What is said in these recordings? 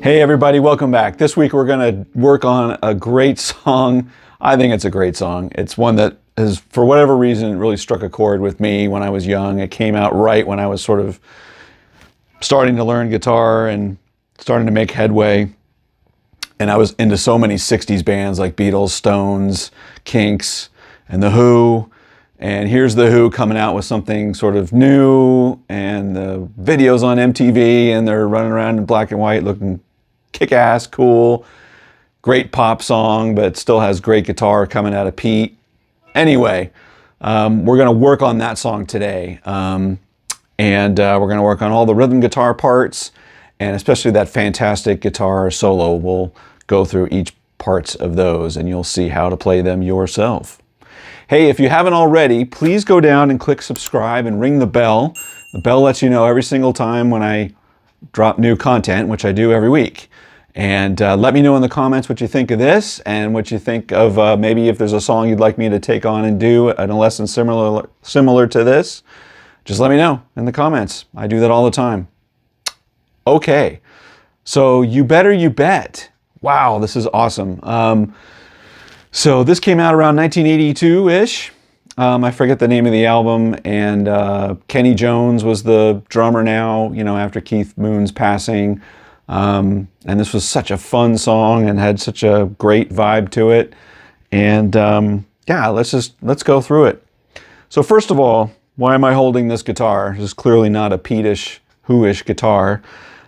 Hey everybody, welcome back. This week we're going to work on a great song. I think it's a great song. It's one that has, for whatever reason, really struck a chord with me when I was young. It came out right when I was sort of starting to learn guitar and starting to make headway. And I was into so many 60s bands like Beatles, Stones, Kinks, and The Who. And here's The Who coming out with something sort of new, and the videos on MTV, and they're running around in black and white looking kick-ass, cool, great pop song, but still has great guitar coming out of Pete. Anyway, we're going to work on that song today. We're going to work on all the rhythm guitar parts, and especially that fantastic guitar solo. We'll go through each parts of those, and you'll see how to play them yourself. Hey, if you haven't already, please go down and click subscribe and ring the bell. The bell lets you know every single time when I drop new content, which I do every week. And let me know in the comments what you think of this and what you think of maybe if there's a song you'd like me to take on and do in a lesson similar to this. Just let me know in the comments. I do that all the time. Okay, so You Better You Bet. Wow, this is awesome. So this came out around 1982-ish. I forget the name of the album, and Kenny Jones was the drummer now, you know, after Keith Moon's passing. And this was such a fun song and had such a great vibe to it. And yeah, let's go through it. So first of all, why am I holding this guitar? This is clearly not a Pete-ish, Who-ish guitar.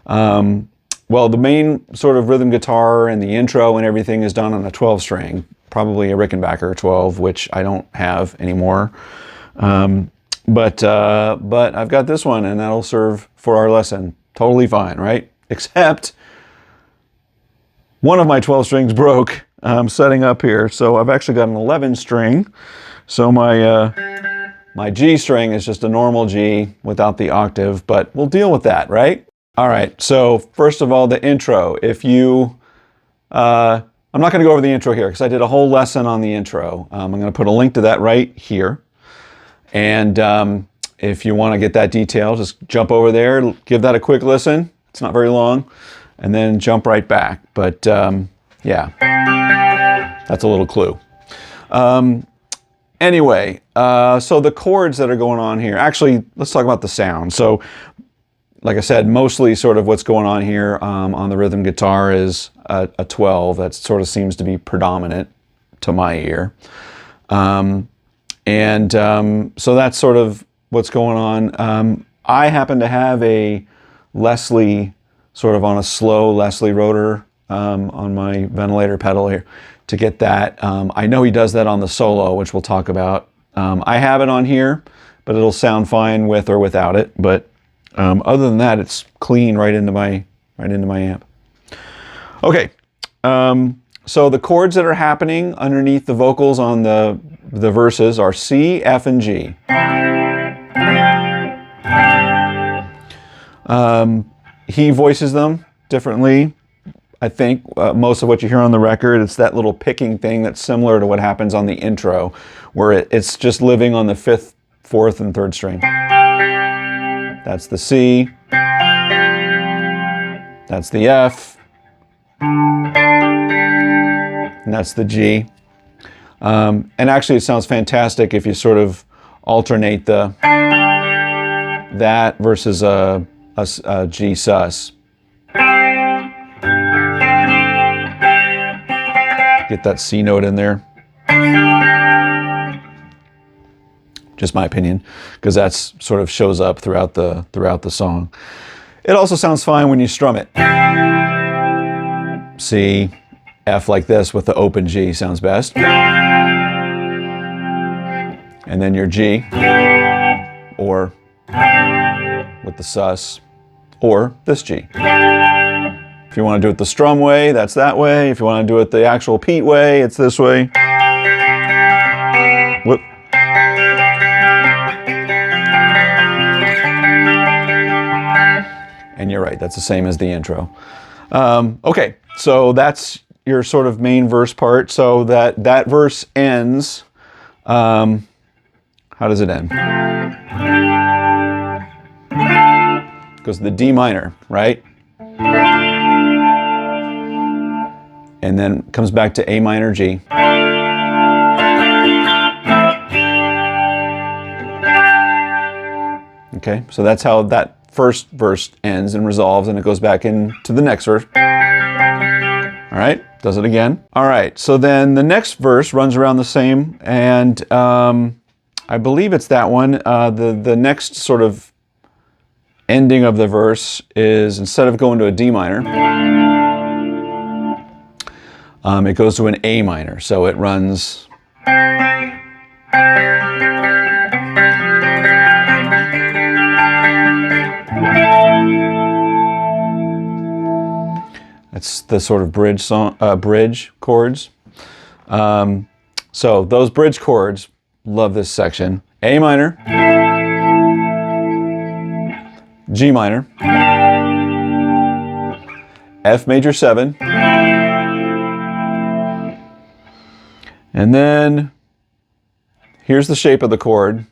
Well, the main sort of rhythm guitar and the intro and everything is done on a 12 string, probably a Rickenbacker 12, which I don't have anymore. But I've got this one, and that'll serve for our lesson. Totally fine, right? Except one of my 12 strings broke setting up here, so I've actually got an 11 string. So my G string is just a normal G without the octave, but we'll deal with that, right? All right, so first of all, the intro. If you, I'm not going to go over the intro here because I did a whole lesson on the intro. I'm going to put a link to that right here. And if you want to get that detail, just jump over there, give that a quick listen. It's not very long, and then jump right back. But yeah, that's a little clue. Anyway, so the chords that are going on here, actually, let's talk about the sound. So like I said, mostly sort of what's going on here on the rhythm guitar is a 12. That sort of seems to be predominant to my ear. So that's sort of what's going on. I happen to have a Leslie, sort of on a slow Leslie rotor on my ventilator pedal here to get that. I know he does that on the solo, which we'll talk about. I have it on here, but it'll sound fine with or without it. But other than that, it's clean right into my amp. Okay, so the chords that are happening underneath the vocals on the verses are C, F, and G. He voices them differently. I think most of what you hear on the record, it's that little picking thing that's similar to what happens on the intro, where it's just living on the 5th, 4th, and 3rd string. That's the C. That's the F. And that's the G. And actually it sounds fantastic if you sort of alternate that versus a G sus. Get that C note in there. Just my opinion, because that's sort of shows up throughout the song. It also sounds fine when you strum it. C, F like this with the open G sounds best. And then your G, or with the sus, or this G. If you want to do it the strum way, that's that way. If you want to do it the actual Pete way, it's this way. Whoop. And you're right, that's the same as the intro. Okay, so that's your sort of main verse part. So that verse ends, how does it end? Goes to the D minor, right? and then comes back to A minor G. Okay, so that's how that first verse ends and resolves, and it goes back into the next verse. All right, does it again. All right, so then the next verse runs around the same, and I believe it's that one. The next sort of ending of the verse is, instead of going to a D minor, it goes to an A minor. So it runs. That's the sort of bridge song, bridge chords. So those bridge chords, love this section. A minor, G minor, F major 7, and then here's the shape of the chord.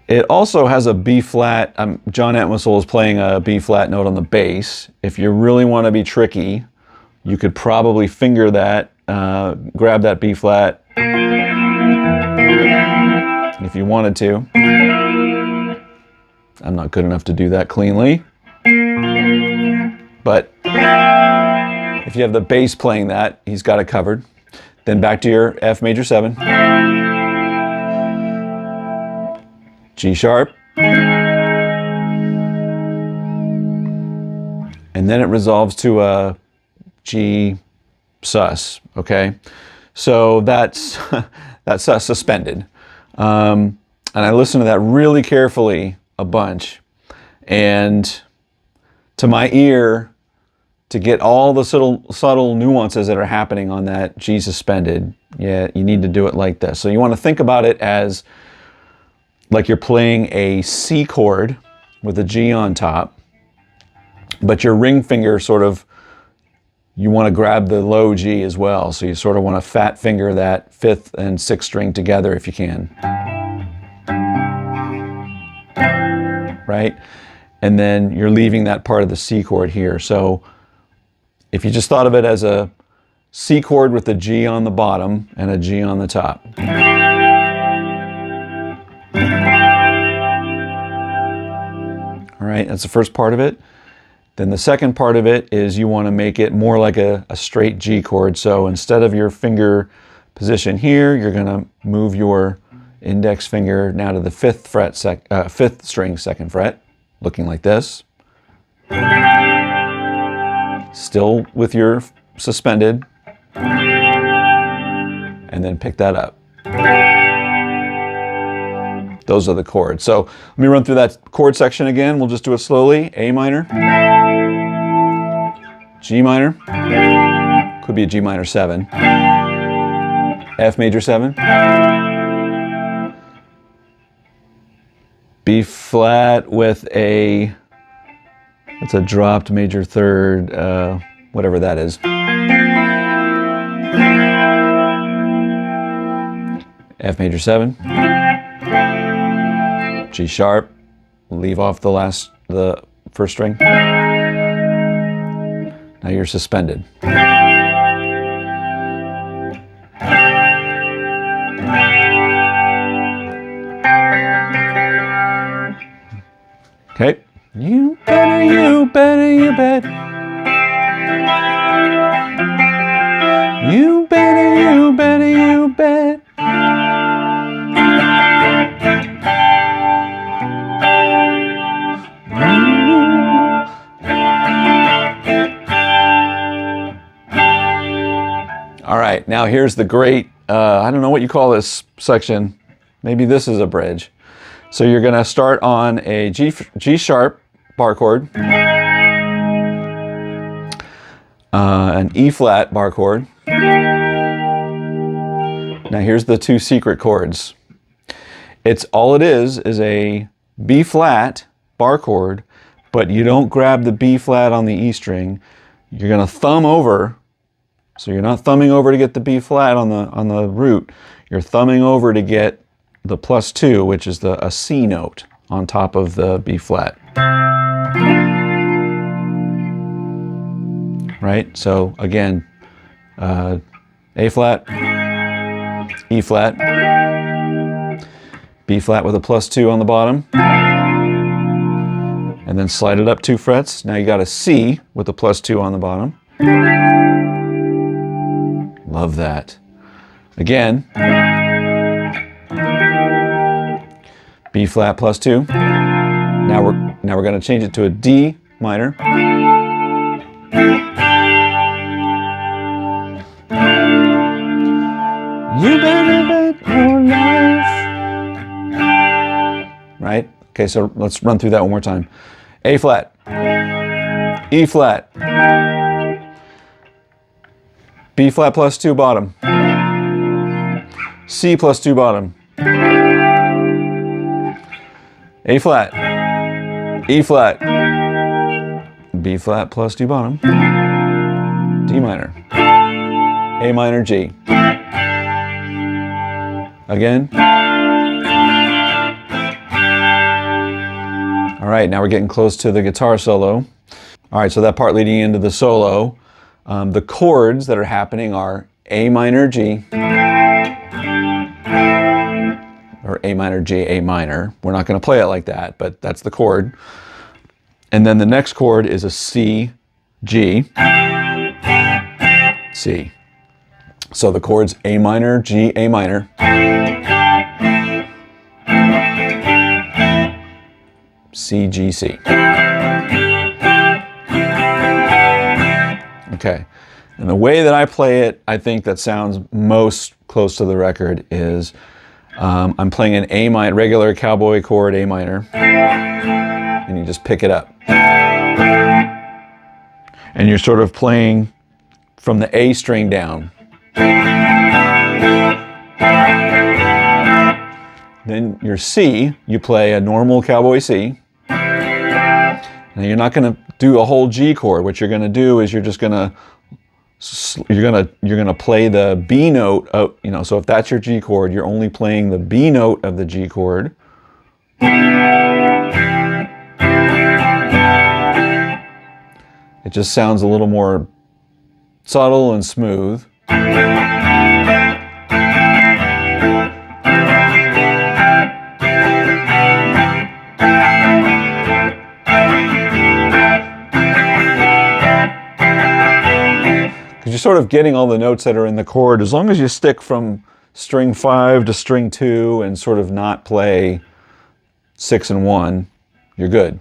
It also has a B flat. John Entwistle is playing a B flat note on the bass. If you really want to be tricky, you could probably finger that, grab that B flat if you wanted to. I'm not good enough to do that cleanly. But if you have the bass playing that, he's got it covered. Then back to your F major 7. G sharp, and then it resolves to a G sus, okay? So that's suspended. And I listened to that really carefully a bunch, and to my ear, to get all the subtle nuances that are happening on that G suspended, yeah, you need to do it like this. So you want to think about it as like you're playing a C chord with a G on top, but your ring finger sort of, you want to grab the low G as well. So you sort of want to fat finger that 5th and 6th string together if you can. Right? And then you're leaving that part of the C chord here. So if you just thought of it as a C chord with a G on the bottom and a G on the top. All right, that's the first part of it. Then the second part of it is you want to make it more like a straight G chord. So instead of your finger position here, you're going to move your index finger now to the 5th fret, 5th string, 2nd fret, looking like this. Still with your suspended, and then pick that up. Those are the chords. So let me run through that chord section again. We'll just do it slowly. A minor, G minor, could be a G minor 7, F major 7, B flat with a, it's a dropped major 3rd, whatever that is. F major 7, G sharp, leave off the first string. Now you're suspended. Okay. You better, you better, you bet. You better, you better, you bet. All right, now here's the great, I don't know what you call this section. Maybe this is a bridge. So you're going to start on a G sharp bar chord, an E flat bar chord. Now here's the 2 secret chords. It's all it is a B flat bar chord, but you don't grab the B flat on the E string. You're going to thumb over. So you're not thumbing over to get the B flat on the root. You're thumbing over to get the +2, which is a C note on top of the B flat. right? So again, A flat, E flat, B flat with a +2 on the bottom, and then slide it up 2 frets. Now you got a C with a +2 on the bottom. Love that. Again, B flat +2. Now we're going to change it to a D minor. You better bet your life. Right? Okay, so let's run through that one more time. A flat, E flat, B flat +2 bottom, C +2 bottom, A flat, E flat, B flat +2 bottom, D minor, A minor, G. Again. All right, now we're getting close to the guitar solo. All right, so that part leading into the solo, the chords that are happening are A minor, G, or A minor, G, A minor. We're not going to play it like that, but that's the chord. And then the next chord is a C, G, C. So the chords A minor, G, A minor. C, G, C. Okay, and the way that I play it, I think that sounds most close to the record is I'm playing an A minor, regular cowboy chord, A minor, and you just pick it up. And you're sort of playing from the A string down. Then your C, you play a normal cowboy C. Now you're not going to do a whole G chord. What you're going to do is you're going to play the B note of, so if that's your G chord, you're only playing the B note of the G chord. It just sounds a little more subtle and smooth. You're sort of getting all the notes that are in the chord. As long as you stick from string 5 to string 2 and sort of not play 6 and 1, you're good.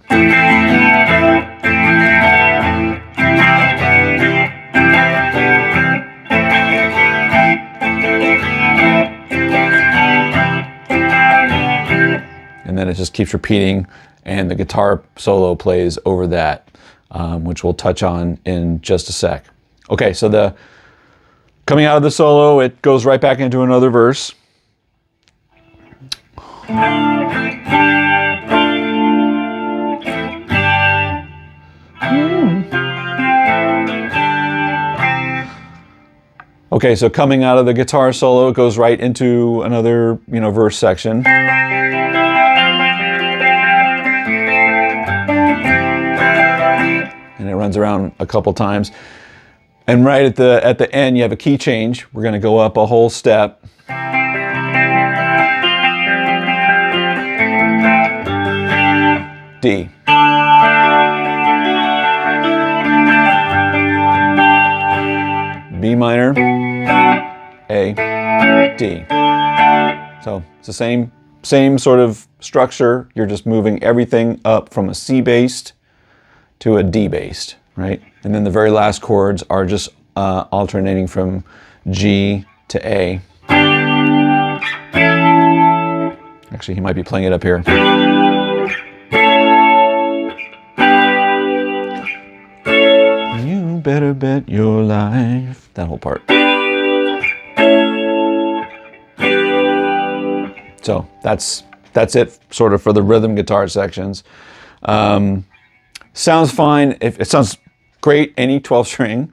And then it just keeps repeating, and the guitar solo plays over that, which we'll touch on in just a sec. Okay, so coming out of the solo, it goes right back into another verse. Okay, so coming out of the guitar solo, it goes right into another, verse section. And it runs around a couple times. And right at the end, you have a key change. We're going to go up a whole step. D. B minor, A, D. So it's the same sort of structure. You're just moving everything up from a C based to a D based, right? And then the very last chords are just alternating from G to A. Actually, he might be playing it up here. You better bet your life. That whole part. So that's it sort of for the rhythm guitar sections. Sounds fine. It sounds great any 12 string,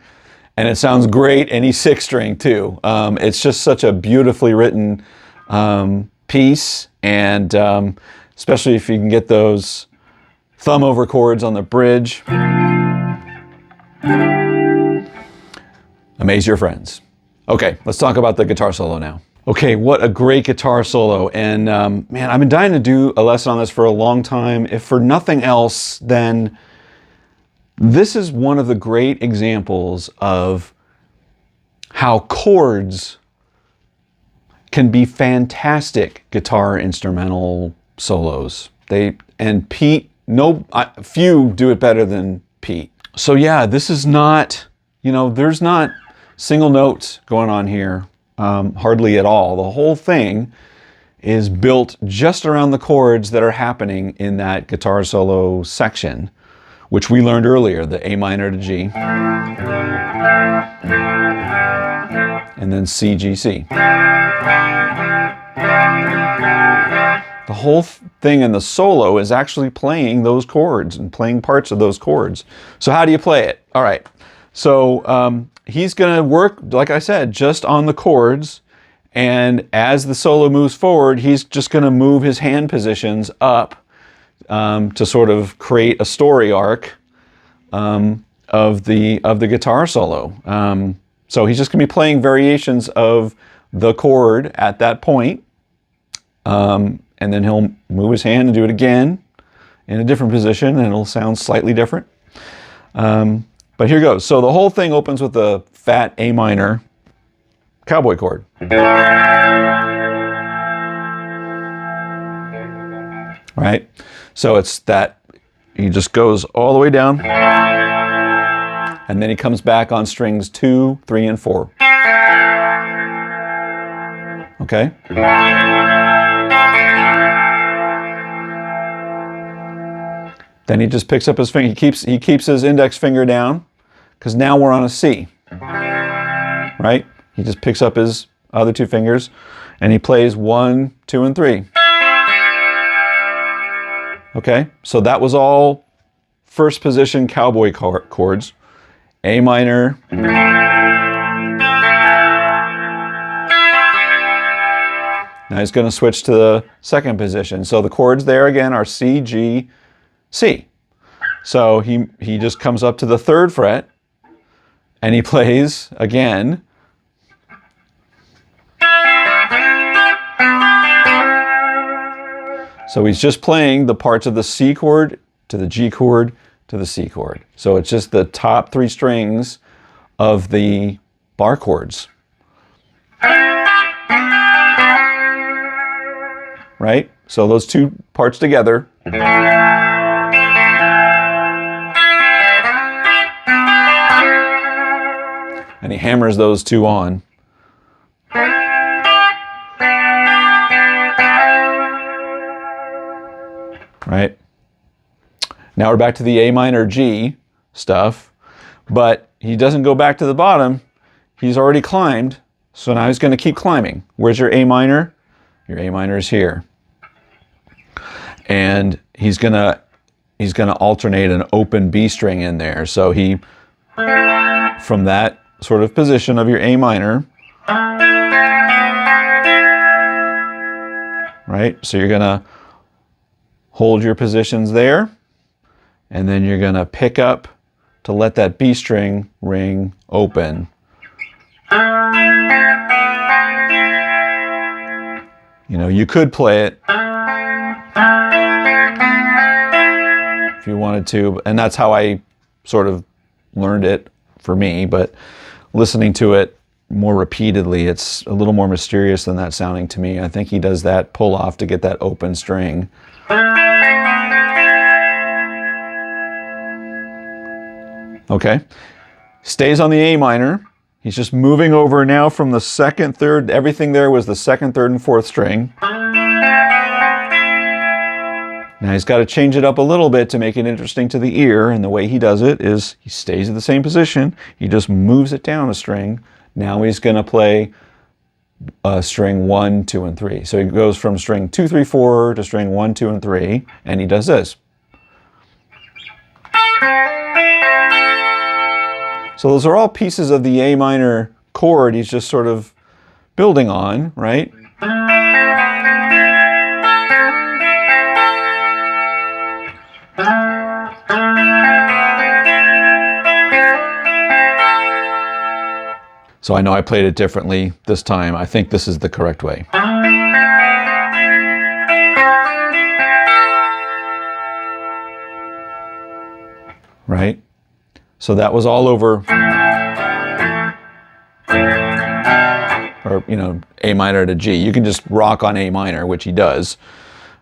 and it sounds great any 6 string too. It's just such a beautifully written piece, and especially if you can get those thumb over chords on the bridge. amaze your friends. Okay, let's talk about the guitar solo now. Okay, what a great guitar solo. And man, I've been dying to do a lesson on this for a long time. If for nothing else, then this is one of the great examples of how chords can be fantastic guitar instrumental solos. And Pete, few do it better than Pete. So yeah, this is not, there's not single notes going on here, hardly at all. The whole thing is built just around the chords that are happening in that guitar solo section, which we learned earlier, the A minor to G, and then C, G, C. The whole thing in the solo is actually playing those chords and playing parts of those chords. So how do you play it? All right. So he's going to work, like I said, just on the chords. And as the solo moves forward, he's just going to move his hand positions up to sort of create a story arc of the guitar solo. So he's just going to be playing variations of the chord at that point. And then he'll move his hand and do it again in a different position, and it'll sound slightly different. But here goes. So the whole thing opens with a fat A minor cowboy chord. Right? So it's that, he just goes all the way down, and then he comes back on strings 2, 3, and 4. Okay? Then he just picks up his finger. He keeps his index finger down, because now we're on a C. Right? He just picks up his other 2 fingers, and he plays 1, 2, and 3. Okay? So that was all first position cowboy chords. A minor. Now he's going to switch to the second position. So the chords there again are C, G, C. So he just comes up to the 3rd fret and he plays again. So he's just playing the parts of the C chord to the G chord to the C chord. So it's just the top 3 strings of the bar chords. Right? So those 2 parts together. And he hammers those 2 on. Right? Now we're back to the A minor G stuff, but he doesn't go back to the bottom. He's already climbed, so now he's going to keep climbing. Where's your A minor? Your A minor is here. And he's going to alternate an open B string in there. So he, from that sort of position of your A minor, right? So you're going to hold your positions there, and then you're going to pick up to let that B string ring open. You could play it if you wanted to, and that's how I sort of learned it for me, but listening to it more repeatedly, it's a little more mysterious than that sounding to me. I think he does that pull off to get that open string. Okay, stays on the A minor. He's just moving over now from the 2nd, 3rd, everything there was the 2nd, 3rd, and 4th string. Now he's got to change it up a little bit to make it interesting to the ear, and the way he does it is he stays at the same position, he just moves it down a string. Now he's going to play string 1, 2, and 3. So he goes from string 2, 3, 4 to string 1, 2, and 3, and he does this. So those are all pieces of the A minor chord he's just sort of building on, right? So I know I played it differently this time. I think this is the correct way. Right? So that was all over, or, you know, A minor to G. You can just rock on A minor, which he does.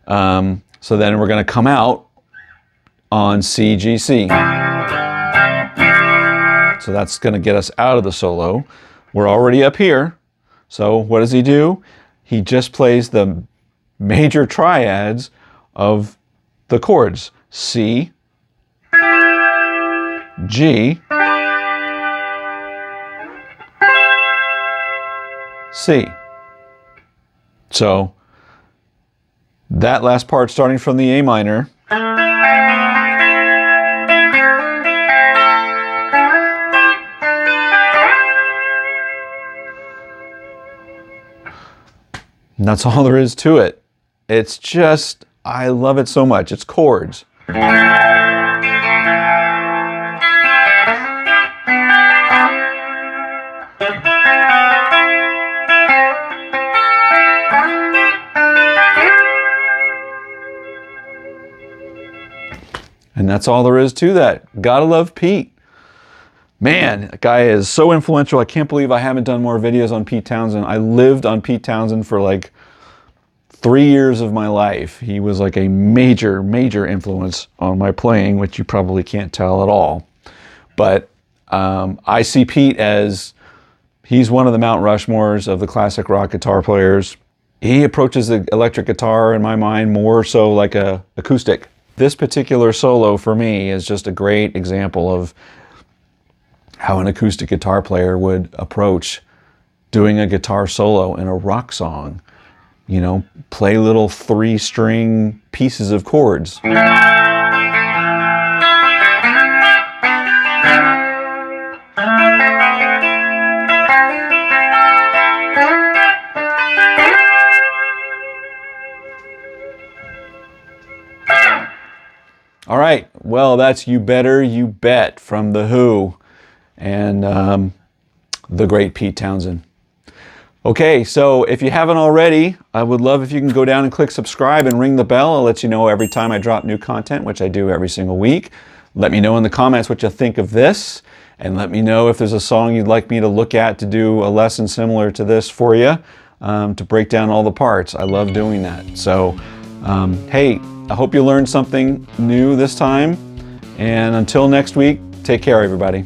So then we're going to come out on C, G, C. So that's going to get us out of the solo. We're already up here. So what does he do? He just plays the major triads of the chords. C, G, C. So that last part starting from the A minor, and that's all there is to it. It's just, I love it so much. It's chords. And that's all there is to that. Gotta love Pete. Man, that guy is so influential. I can't believe I haven't done more videos on Pete Townshend. I lived on Pete Townshend for like 3 years of my life. He was like a major, major influence on my playing, which you probably can't tell at all. But I see Pete as, he's one of the Mount Rushmores of the classic rock guitar players. He approaches the electric guitar, in my mind, more so like a acoustic. This particular solo for me is just a great example of how an acoustic guitar player would approach doing a guitar solo in a rock song. You know, play little 3-string pieces of chords. All right, well, that's You Better You Bet from The Who and the great Pete Townshend. Okay, so if you haven't already, I would love if you can go down and click subscribe and ring the bell. I'll let you know every time I drop new content, which I do every single week. Let me know in the comments what you think of this, and let me know if there's a song you'd like me to look at to do a lesson similar to this for you, to break down all the parts. I love doing that. So, hey, I hope you learned something new this time, and until next week, take care, everybody.